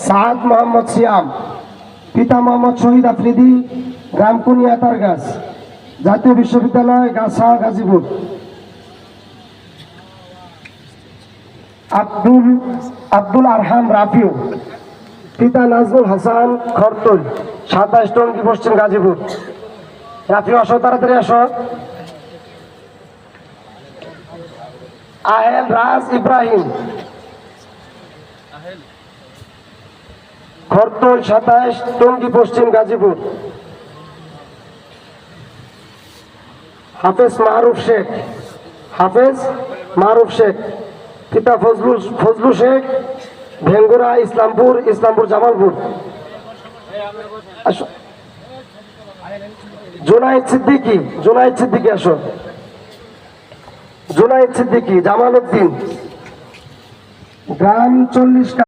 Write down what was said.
সাদ মোহাম্মদ সিয়াম, পিতা মোহাম্মদ শহীদ আফ্রিদি, গ্রাম কুনিয়াতার গাছ, জাতীয় বিশ্ববিদ্যালয় গাছা গাজীপুর। আব্দুল আরহাম রাফিউ, পিতা নাজমুল হাসান, খরতল 27 টঙ্গী পশ্চিম গাজীপুর। রাফিউ আসো, তাড়াতাড়ি আসো। আহেল রাজ ইব্রাহিম, খরতল 27 টঙ্গী পশ্চিম গাজীপুর। হাফেজ মারুফ শেখ, পিতা ফজলু শেখ, ভেঙ্গুরা ইসলামপুর জামালপুর। জুনাইদ সিদ্দিকী আসো। জুনাইদ সিদ্দিকী, জামাল উদ্দিন, গ্রাম 40